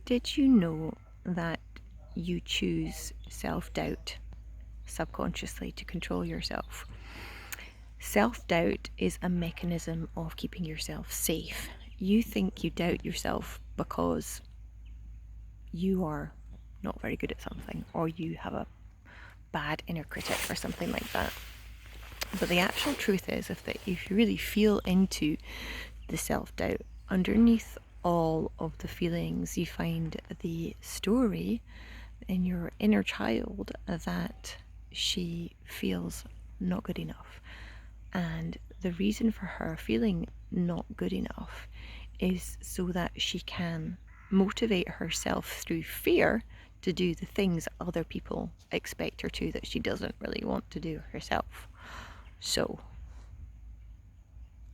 Did you know that you choose self-doubt subconsciously to control yourself? Self-doubt is a mechanism of keeping yourself safe. You think you doubt yourself because you are not very good at something, or you have a bad inner critic or something like that. But the actual truth is, if you really feel into the self-doubt, underneath all of the feelings, you find the story in your inner child that she feels not good enough. And the reason for her feeling not good enough is so that she can motivate herself through fear to do the things other people expect her to that she doesn't really want to do herself. So,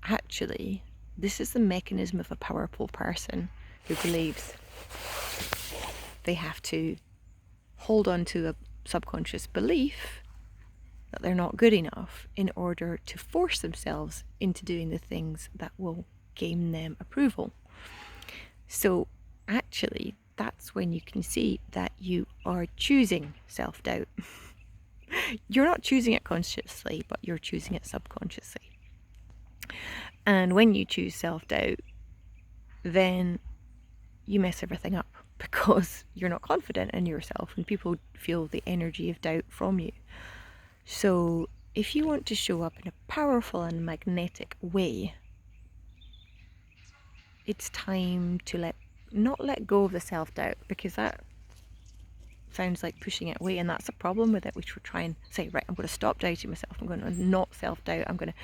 actually, this is the mechanism of a powerful person who believes they have to hold on to a subconscious belief that they're not good enough in order to force themselves into doing the things that will gain them approval. So actually, that's when you can see that you are choosing self-doubt. You're not choosing it consciously, but you're choosing it subconsciously. And when you choose self-doubt, then you mess everything up because you're not confident in yourself and people feel the energy of doubt from you. So if you want to show up in a powerful and magnetic way, it's time to not let go of the self-doubt, because that sounds like pushing it away, and that's a problem with it. We should try and say, right, I'm going to stop doubting myself, I'm going to not self-doubt, I'm going to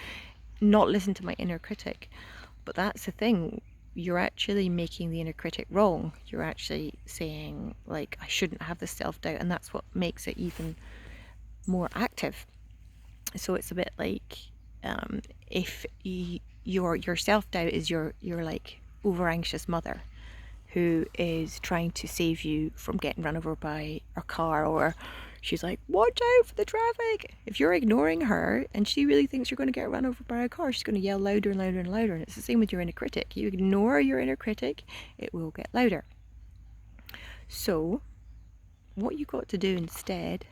not listen to my inner critic. But that's the thing, you're actually making the inner critic wrong. You're actually saying, like, I shouldn't have this self-doubt, and that's what makes it even more active. So it's a bit like if your self-doubt is your like over anxious mother who is trying to save you from getting run over by a car, or she's like, watch out for the traffic. If you're ignoring her and she really thinks you're going to get run over by a car, she's going to yell louder and louder and louder. And it's the same with your inner critic. You ignore your inner critic, it will get louder. So what you got to do instead,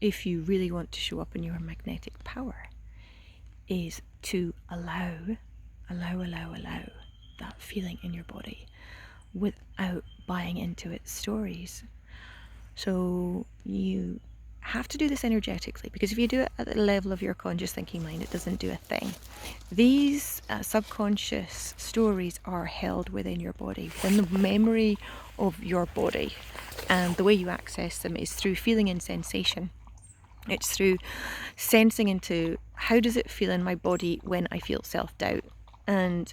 if you really want to show up in your magnetic power, is to allow that feeling in your body without buying into its stories. So you have to do this energetically, because if you do it at the level of your conscious thinking mind, it doesn't do a thing. These subconscious stories are held within your body, within the memory of your body, and the way you access them is through feeling and sensation. It's through sensing into, how does it feel in my body when I feel self-doubt? And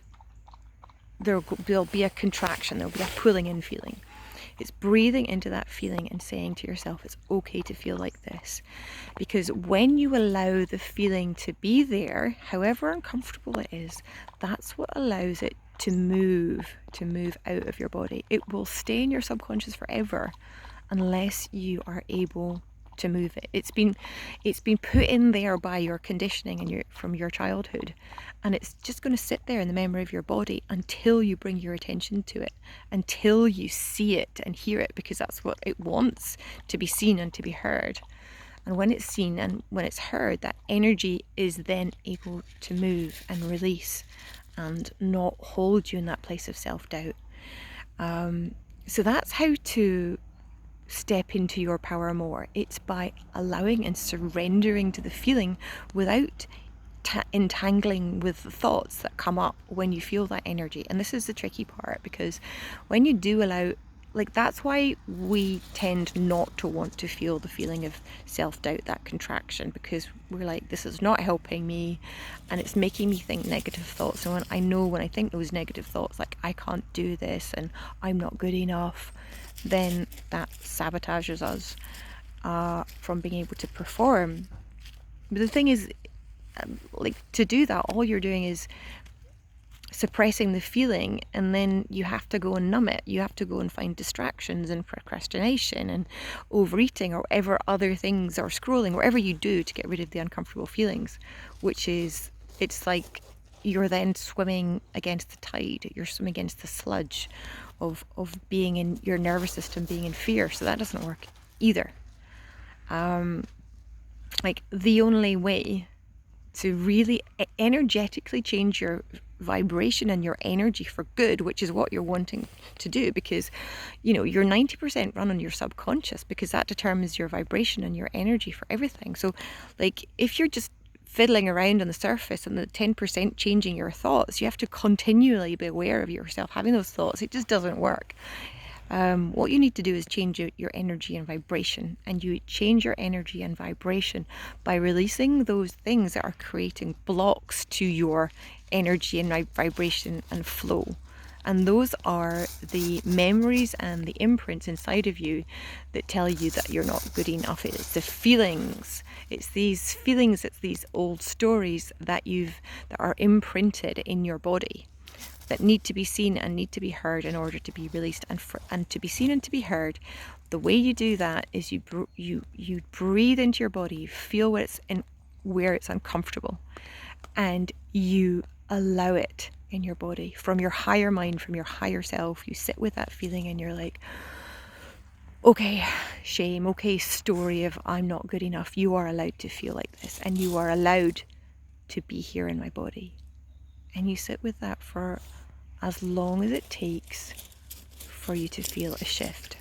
there'll be a contraction, there'll be a pulling in feeling. It's breathing into that feeling and saying to yourself, it's okay to feel like this. Because when you allow the feeling to be there, however uncomfortable it is, that's what allows it to move out of your body. It will stay in your subconscious forever unless you are able to move it. It's been put in there by your conditioning and from your childhood, and it's just going to sit there in the memory of your body until you bring your attention to it, until you see it and hear it, because that's what it wants, to be seen and to be heard. And when it's seen and when it's heard, that energy is then able to move and release and not hold you in that place of self-doubt. So that's how to step into your power more. It's by allowing and surrendering to the feeling without entangling with the thoughts that come up when you feel that energy. And this is the tricky part, because when you do allow, like, that's why we tend not to want to feel the feeling of self-doubt, that contraction, because we're like, this is not helping me and it's making me think negative thoughts. And when I think those negative thoughts, like, I can't do this and I'm not good enough, then that sabotages us from being able to perform. But the thing is, like, to do that, all you're doing is suppressing the feeling, and then you have to go and numb it. You have to go and find distractions and procrastination and overeating or whatever other things, or scrolling, whatever you do to get rid of the uncomfortable feelings, which is, it's like you're then swimming against the tide, you're swimming against the sludge of being in your nervous system, being in fear. So that doesn't work either. Like, the only way to really energetically change your vibration and your energy for good, which is what you're wanting to do, because you're 90% run on your subconscious, because that determines your vibration and your energy for everything. So like, if you're just fiddling around on the surface and the 10% changing your thoughts, you have to continually be aware of yourself having those thoughts. It just doesn't work. What you need to do is change your energy and vibration, and you change your energy and vibration by releasing those things that are creating blocks to your energy and vibration and flow. And those are the memories and the imprints inside of you that tell you that you're not good enough. It's the feelings. It's these feelings, it's these old stories that are imprinted in your body, that need to be seen and need to be heard in order to be released. And to be seen and to be heard, the way you do that is you breathe into your body, you feel where it's uncomfortable, and you allow it in your body from your higher mind, from your higher self. You sit with that feeling and you're like, okay, shame, okay, story of I'm not good enough. You are allowed to feel like this, and you are allowed to be here in my body. And you sit with that for as long as it takes for you to feel a shift.